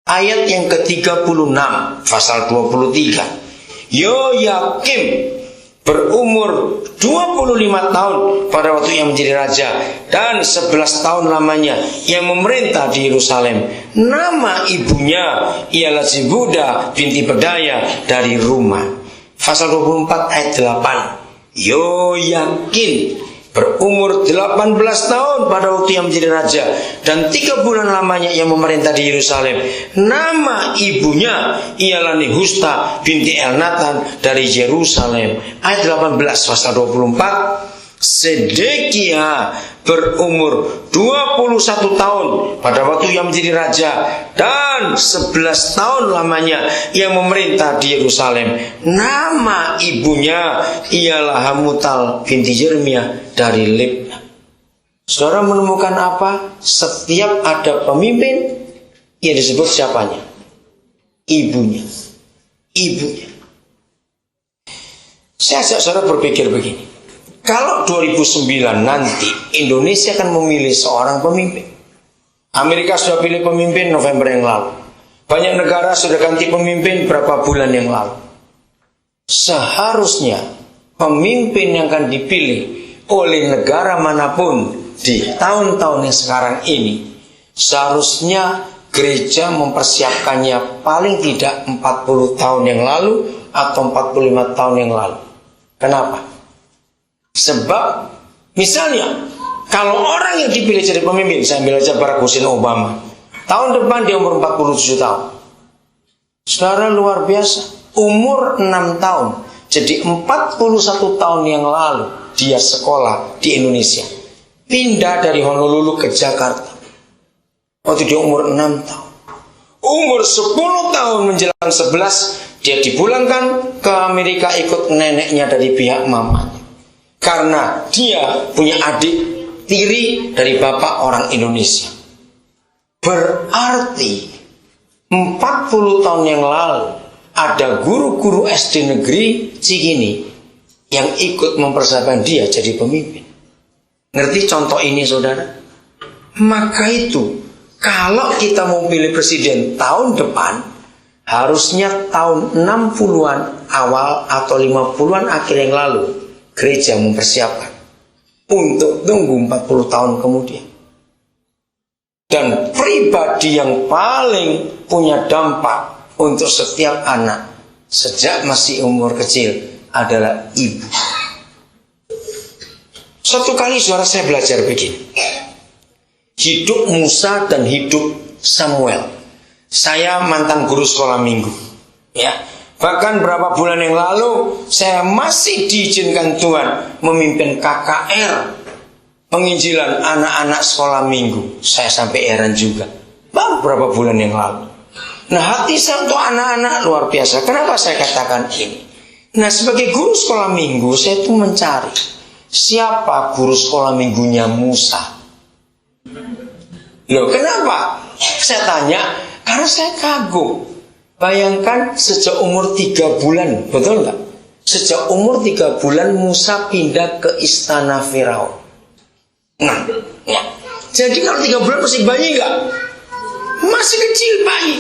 Ayat yang ke-36 pasal 23. Yoyakim berumur 25 tahun pada waktu yang menjadi raja, dan 11 tahun lamanya yang memerintah di Yerusalem. Nama ibunya ialah Zibuda binti Pedaya dari Rumah. Pasal 24 ayat 8. Yoyakin berumur 18 tahun pada waktu yang menjadi raja, dan 3 bulan lamanya yang memerintah di Yerusalem. Nama ibunya ialah Nehusta binti Elnatan dari Yerusalem. Ayat 18 pasal 24. Sedekia berumur 21 tahun pada waktu yang menjadi raja, dan 11 tahun lamanya yang memerintah di Yerusalem. Nama ibunya ialah Hamutal binti Yeremia dari Libna. Saudara menemukan apa? Setiap ada pemimpin yang disebut siapanya? Ibunya. Ibunya. Saya ajak saudara berpikir begini. Kalau 2009 nanti Indonesia akan memilih seorang pemimpin. Amerika sudah pilih pemimpin November yang lalu. Banyak negara sudah ganti pemimpin berapa bulan yang lalu. Seharusnya pemimpin yang akan dipilih oleh negara manapun di tahun-tahun yang sekarang ini, seharusnya gereja mempersiapkannya paling tidak 40 tahun yang lalu atau 45 tahun yang lalu. Kenapa? Sebab misalnya kalau orang yang dipilih jadi pemimpin, saya ambil aja Barack Hussein Obama, tahun depan dia umur 47 tahun. Saudara, luar biasa. Umur 6 tahun. Jadi 41 tahun yang lalu dia sekolah di Indonesia. Pindah dari Honolulu ke Jakarta. Waktu dia umur 6 tahun. Umur 10 tahun menjelang 11 dia dipulangkan ke Amerika ikut neneknya dari pihak mamanya. Karena dia punya adik tiri dari bapak orang Indonesia. Berarti 40 tahun yang lalu ada guru-guru SD negeri Cikini yang ikut mempersiapkan dia jadi pemimpin. Ngerti contoh ini, saudara? Maka itu kalau kita mau pilih presiden tahun depan, harusnya tahun 60-an awal atau 50-an akhir yang lalu gereja mempersiapkan untuk tunggu 40 tahun kemudian. Dan pribadi yang paling punya dampak untuk setiap anak sejak masih umur kecil adalah ibu. Satu kali saudara saya belajar begini. Hidup Musa dan hidup Samuel. Saya mantan guru sekolah minggu. Ya. Bahkan berapa bulan yang lalu saya masih diizinkan Tuhan memimpin KKR penginjilan anak-anak sekolah minggu. Saya sampai heran juga. Baru berapa bulan yang lalu. Nah, hati saya untuk anak-anak luar biasa. Kenapa saya katakan ini? Nah, sebagai guru sekolah minggu saya tuh mencari siapa guru sekolah minggunya Musa. Loh, kenapa? Saya tanya karena saya kagum. Bayangkan sejak umur 3 bulan, betul nggak? Sejak umur 3 bulan Musa pindah ke istana Firaun. Nah, ya. Jadi kalau 3 bulan masih bayi nggak? Masih kecil bayi.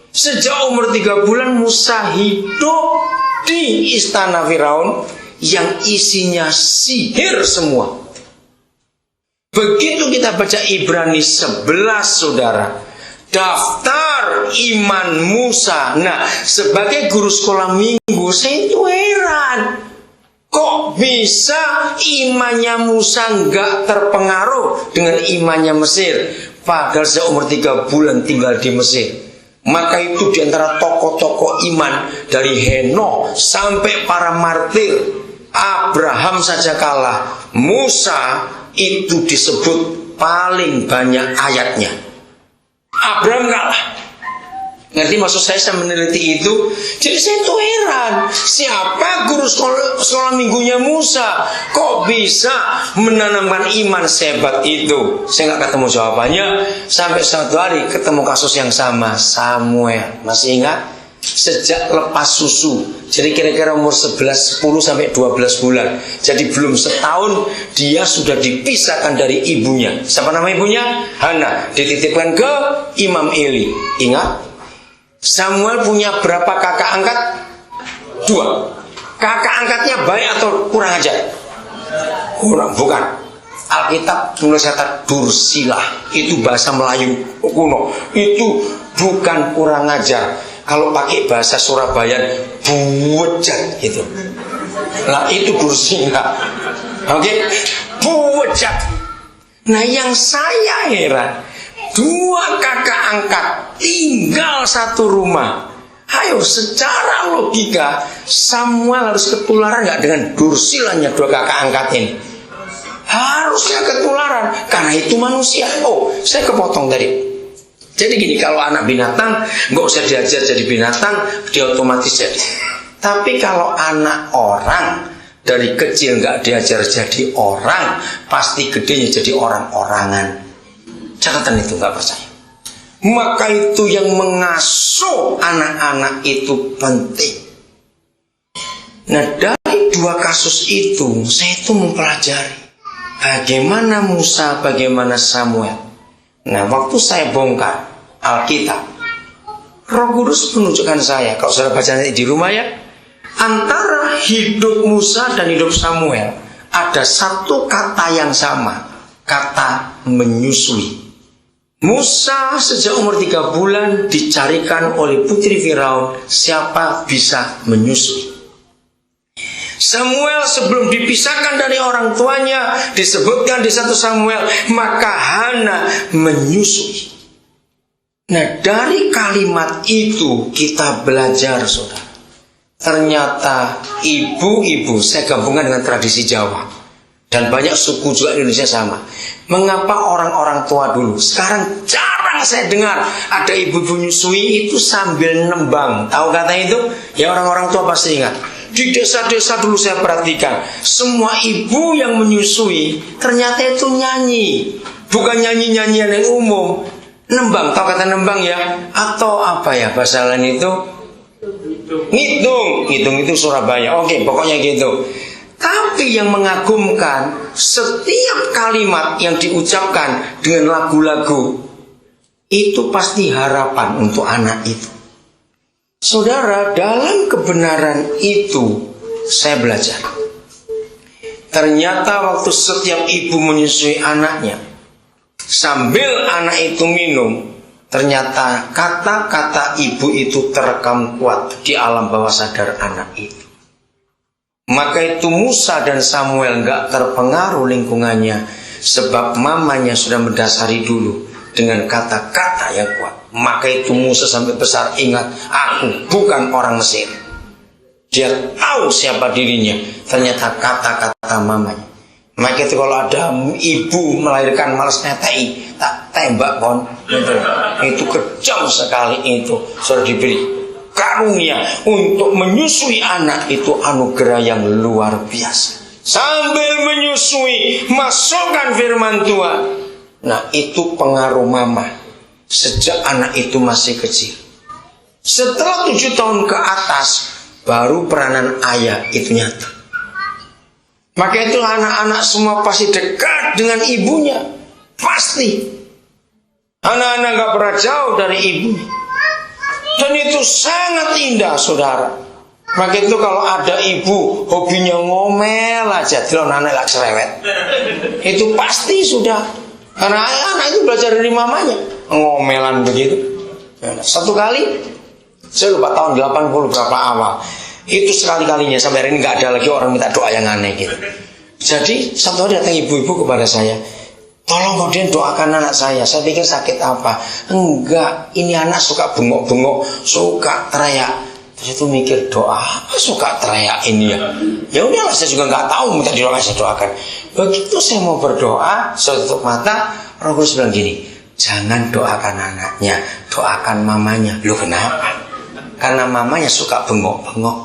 Sejak umur 3 bulan Musa hidup di istana Firaun yang isinya sihir semua. Begitu kita baca Ibrani 11, saudara, daftar iman Musa. Nah, sebagai guru sekolah minggu saya itu heran. Kok bisa imannya Musa nggak terpengaruh dengan imannya Mesir? Padahal saya umur 3 bulan tinggal di Mesir. Maka itu diantara tokoh-tokoh iman dari Henokh sampai para martir, Abraham saja kalah. Musa itu disebut paling banyak ayatnya. Abraham kalah. Ngerti maksud saya meneliti itu. Jadi saya tuh heran, siapa guru sekolah minggunya Musa kok bisa menanamkan iman sehebat itu? Saya nggak ketemu jawabannya. Sampai suatu hari ketemu kasus yang sama, Samuel. Masih ingat? Sejak lepas susu. Jadi kira-kira umur 10 sampai 12 bulan. Jadi belum setahun dia sudah dipisahkan dari ibunya. Siapa nama ibunya? Hana. Dititipkan ke Imam Eli. Ingat? Samuel punya berapa kakak angkat? 2. Kakak angkatnya baik atau kurang ajar? Kurang, bukan. Alkitab tulis kata dursilah. Itu bahasa Melayu kuno. Itu bukan kurang ajar. Kalau pakai bahasa Surabaya, buwejat gitu. Nah itu dursilah. Oke, buwejat. Nah yang saya heran, 2 kakak angkat tinggal satu rumah. Ayo secara logika Samuel harus ketularan nggak dengan dursilanya 2 kakak angkat ini? Harusnya ketularan karena itu manusia. Oh, saya kepotong tadi. Jadi gini, kalau anak binatang nggak usah diajar jadi binatang, dia otomatis jadi. Tapi kalau anak orang dari kecil nggak diajar jadi orang, pasti gedenya jadi orang-orangan. Catatan itu, nggak percaya. Maka itu yang mengasuh anak-anak itu penting. Nah dari 2 kasus itu saya itu mempelajari bagaimana Musa, bagaimana Samuel. Nah waktu saya bongkar Alkitab, Roh Kudus menunjukkan saya, kalau saudara baca nanti di rumah ya, antara hidup Musa dan hidup Samuel ada satu kata yang sama, kata menyusui. Musa sejak umur 3 bulan dicarikan oleh putri Firaun siapa bisa menyusui. Samuel sebelum dipisahkan dari orang tuanya disebutkan di 1 Samuel, maka Hana menyusui. Nah dari kalimat itu kita belajar saudara. Ternyata ibu-ibu, saya gabungkan dengan tradisi Jawa dan banyak suku juga di Indonesia sama. Mengapa orang-orang tua dulu, sekarang jarang saya dengar ada ibu-ibu nyusui itu sambil nembang. Tahu kata itu? Ya orang-orang tua pasti ingat. Di desa-desa dulu saya perhatikan, semua ibu yang menyusui ternyata itu nyanyi. Bukan nyanyi-nyanyian yang umum. Nembang, tahu kata nembang ya? Atau apa ya bahasa lain itu? Ngitung. Ngitung itu Surabaya. Oke, pokoknya gitu. Tapi yang mengagumkan, setiap kalimat yang diucapkan dengan lagu-lagu itu pasti harapan untuk anak itu. Saudara, dalam kebenaran itu saya belajar. Ternyata waktu setiap ibu menyusui anaknya, sambil anak itu minum, ternyata kata-kata ibu itu terekam kuat di alam bawah sadar anak itu. Maka itu Musa dan Samuel gak terpengaruh lingkungannya, sebab mamanya sudah mendasari dulu dengan kata-kata yang kuat. Maka itu Musa sampai besar ingat, aku bukan orang Mesir. Dia tahu siapa dirinya, ternyata kata-kata mamanya. Maka itu kalau ada ibu melahirkan malas netei, tak tembak kon. Itu kejam sekali itu. Sudah diberi karunia untuk menyusui anak, itu anugerah yang luar biasa. Sambil menyusui, masukkan firman Tuhan. Nah itu pengaruh mama sejak anak itu masih kecil. Setelah 7 tahun ke atas, baru peranan ayah itu nyata. Maka itu anak-anak semua pasti dekat dengan ibunya. Pasti. Anak-anak gak pernah jauh dari ibunya. Dan itu sangat indah saudara. Maka itu kalau ada ibu hobinya ngomel aja, dilon anak gak cerewet, itu pasti sudah. Karena anak itu belajar dari mamanya ngomelan begitu. Satu kali, saya lupa tahun 80 berapa awal, itu sekali-kalinya sampai hari ini gak ada lagi orang minta doa yang aneh gitu. Jadi satu hari datang ibu-ibu kepada saya, tolong kemudian doakan anak saya. Saya pikir sakit apa? Enggak, ini anak suka bengok-bengok, suka teriak. Terus itu mikir, doa apa suka teriak ini ya? Ya udahlah, saya juga nggak tahu, minta didoakan, saya doakan. Begitu saya mau berdoa, saya tutup mata, Roh Kudus bilang gini, jangan doakan anaknya, doakan mamanya. Loh kenapa? Karena mamanya suka bengok-bengok.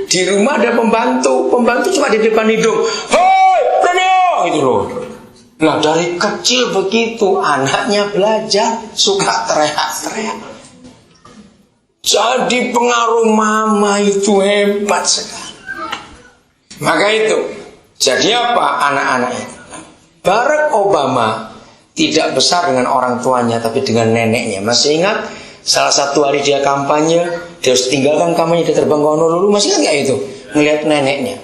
Di rumah ada pembantu cuma di depan hidung, hoi, Pranio, itu loh. Nah dari kecil begitu anaknya belajar suka teriak-teriak. Jadi pengaruh mama itu hebat sekali. Maka itu jadi apa anak-anak itu? Barack Obama tidak besar dengan orang tuanya tapi dengan neneknya. Masih ingat Salah satu hari dia kampanye, dia harus tinggalkan kampanye, dia terbang ke Honolulu, masih ingat gak itu? Melihat neneknya.